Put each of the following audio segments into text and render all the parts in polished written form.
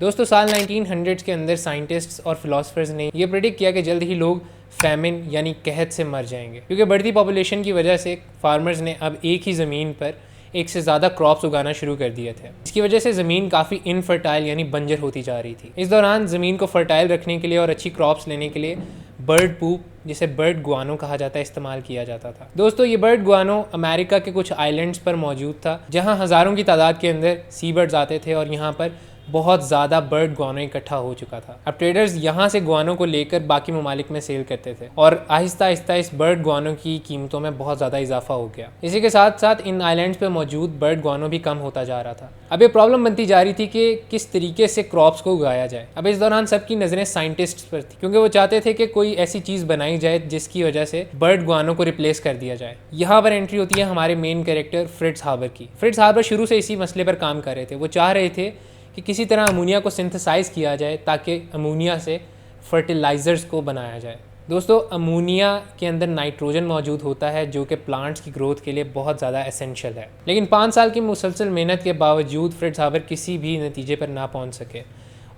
दोस्तों साल 1900s के अंदर साइंटिस्ट्स और फिलोसफर्स ने ये प्रेडिक्ट किया कि जल्द ही लोग फैमिन यानी कहत से मर जाएंगे, क्योंकि बढ़ती पॉपुलेशन की वजह से फार्मर्स ने अब एक ही ज़मीन पर एक से ज़्यादा क्रॉप्स उगाना शुरू कर दिए थे। इसकी वजह से ज़मीन काफ़ी इनफर्टाइल यानी बंजर होती जा रही थी। इस दौरान ज़मीन को फर्टाइल रखने के लिए और अच्छी क्रॉप्स लेने के लिए बर्ड पूप, जिसे बर्ड गुआनो कहा जाता है, इस्तेमाल किया जाता था। दोस्तों ये बर्ड गुआनो अमेरिका के कुछ आइलैंड्स पर मौजूद था, जहां हज़ारों की तादाद के अंदर सी बर्ड्स आते थे और यहाँ पर बहुत ज़्यादा बर्ड गुआनो इकट्ठा हो चुका था। अब ट्रेडर्स यहाँ से गुआनो को लेकर बाकी ममालिक में सेल करते थे और आहिस्ता आहिस्ता इस बर्ड गुआनो की कीमतों में बहुत ज़्यादा इजाफा हो गया। इसी के साथ साथ इन आइलैंड्स पे मौजूद बर्ड गुआनो भी कम होता जा रहा था। अब ये प्रॉब्लम बनती जा रही थी कि किस तरीके से क्रॉप्स को उगाया जाए। अब इस दौरान सबकी नज़रें साइंटिस्ट्स पर थी, क्योंकि वो चाहते थे कि कोई ऐसी चीज़ बनाई जाए जिसकी वजह से बर्ड गुआनो को रिप्लेस कर दिया जाए। यहाँ पर एंट्री होती है हमारे मेन कैरेक्टर फ्रिट्ज हाबर की। फ्रिट्ज हाबर शुरू से इसी मसले पर काम कर रहे थे। वो चाह रहे थे कि किसी तरह अमोनिया को सिंथेसाइज किया जाए ताकि अमोनिया से फर्टिलाइज़र्स को बनाया जाए। दोस्तों अमोनिया के अंदर नाइट्रोजन मौजूद होता है, जो कि प्लांट्स की ग्रोथ के लिए बहुत ज़्यादा एसेंशियल है। लेकिन 5 साल की मुसलसल मेहनत के बावजूद फ्रिट्ज हाबर किसी भी नतीजे पर ना पहुंच सके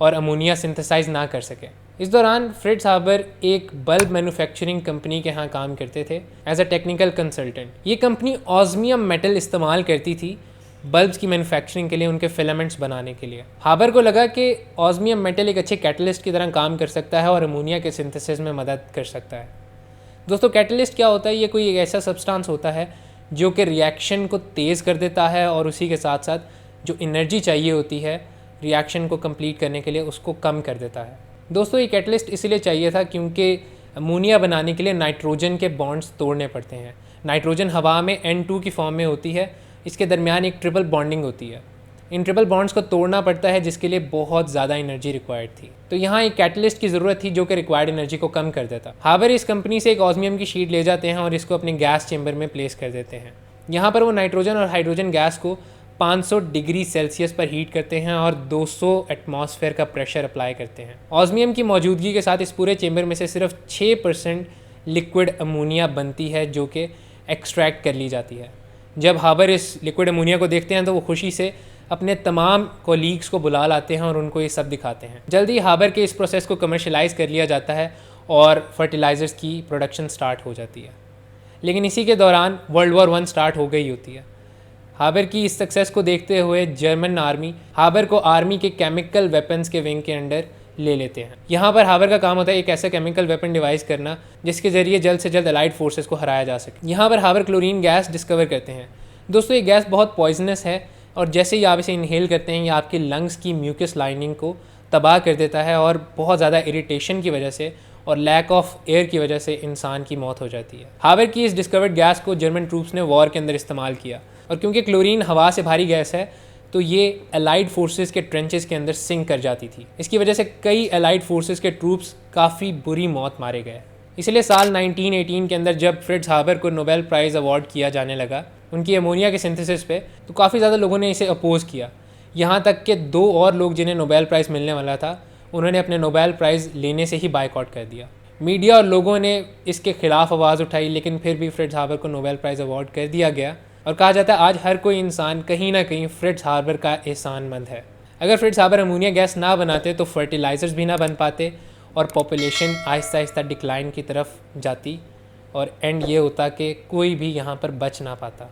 और अमोनिया सिंथेसाइज ना कर सके। इस दौरान फ्रिट्ज हाबर एक बल्ब मैन्युफैक्चरिंग कंपनी के यहाँ काम करते थे एज अ टेक्निकल कंसल्टेंट। ये कंपनी ऑस्मियम मेटल इस्तेमाल करती थी बल्ब्स की मैन्युफैक्चरिंग के लिए, उनके फिलामेंट्स बनाने के लिए। हाबर को लगा कि ऑस्मियम मेटल एक अच्छे कैटलिस्ट की तरह काम कर सकता है और अमोनिया के सिंथेसिस में मदद कर सकता है। दोस्तों कैटलिस्ट क्या होता है? ये कोई एक ऐसा सब्सटेंस होता है जो कि रिएक्शन को तेज़ कर देता है और उसी के साथ साथ जो एनर्जी चाहिए होती है रिएक्शन को कंप्लीट करने के लिए उसको कम कर देता है। दोस्तों ये कैटलिस्ट इसलिए चाहिए था क्योंकि अमोनिया बनाने के लिए नाइट्रोजन के बॉन्ड्स तोड़ने पड़ते हैं। नाइट्रोजन हवा में N2 की फॉर्म में होती है, इसके दरमियान एक ट्रिपल बॉन्डिंग होती है। इन ट्रिपल बॉन्ड्स को तोड़ना पड़ता है, जिसके लिए बहुत ज़्यादा एनर्जी रिक्वायर्ड थी। तो यहाँ एक कैटलिस्ट की ज़रूरत थी जो कि रिक्वायर्ड एनर्जी को कम कर देता। हाबर इस कंपनी से एक ऑस्मियम की शीट ले जाते हैं और इसको अपने गैस चेंबर में प्लेस कर देते हैं। यहाँ पर वो नाइट्रोजन और हाइड्रोजन गैस को 500 डिग्री सेल्सियस पर हीट करते हैं और 200 एटमॉस्फेयर का प्रेशर अप्लाई करते हैं। ऑस्मियम की मौजूदगी के साथ इस पूरे चेंबर में से सिर्फ 6% लिक्विड अमोनिया बनती है, जो कि एक्सट्रैक्ट कर ली जाती है। जब हाबर इस लिक्विड अमोनिया को देखते हैं तो वो खुशी से अपने तमाम कोलीग्स को बुला लाते हैं और उनको ये सब दिखाते हैं। जल्दी हाबर के इस प्रोसेस को कमर्शलाइज़ कर लिया जाता है और फर्टिलाइज़र्स की प्रोडक्शन स्टार्ट हो जाती है। लेकिन इसी के दौरान वर्ल्ड वॉर 1 स्टार्ट हो गई होती है। हाबर की इस सक्सेस को देखते हुए जर्मन आर्मी हाबर को आर्मी के केमिकल वेपन्स के विंग के अंडर ले लेते हैं। यहाँ पर हाबर का काम होता है एक ऐसा केमिकल वेपन डिवाइस करना जिसके ज़रिए जल्द से जल्द अलाइड फोर्सेस को हराया जा सके। यहाँ पर हाबर क्लोरीन गैस डिस्कवर करते हैं। दोस्तों ये गैस बहुत पॉइजनस है और जैसे ही आप इसे इनहेल करते हैं ये आपके लंग्स की म्यूकस लाइनिंग को तबाह कर देता है और बहुत ज़्यादा इरिटेशन की वजह से और लैक ऑफ एयर की वजह से इंसान की मौत हो जाती है। हाबर की इस डिस्कवर्ड गैस को जर्मन ट्रूप्स ने वॉर के अंदर इस्तेमाल किया और क्योंकि क्लोरीन हवा से भारी गैस है तो ये अलाइड फोर्सेस के ट्रेंचेस के अंदर सिंक कर जाती थी। इसकी वजह से कई अलाइड फोर्सेस के ट्रूप्स काफ़ी बुरी मौत मारे गए। इसलिए साल 1918 के अंदर जब फ्रिट्ज हाबर को नोबेल प्राइज़ अवार्ड किया जाने लगा उनकी अमोनिया के सिंथेसिस पे, तो काफ़ी ज़्यादा लोगों ने इसे अपोज़ किया। यहाँ तक कि 2 और लोग जिन्हें नोबेल प्राइज़ मिलने वाला था उन्होंने अपने नोबेल प्राइज़ लेने से ही बायकॉट कर दिया। मीडिया और लोगों ने इसके ख़िलाफ़ आवाज़ उठाई, लेकिन फिर भी फ्रिट्ज हाबर को नोबेल प्राइज़ अवार्ड कर दिया गया और कहा जाता है आज हर कोई इंसान कहीं ना कहीं फ्रिट्ज हाबर का एहसानमंद है। अगर फ्रिट्ज हाबर अमोनिया गैस ना बनाते तो फर्टिलाइज़र्स भी ना बन पाते और पॉपुलेशन आहिस्ता आहिस्ता डिक्लाइन की तरफ जाती और एंड ये होता कि कोई भी यहाँ पर बच ना पाता।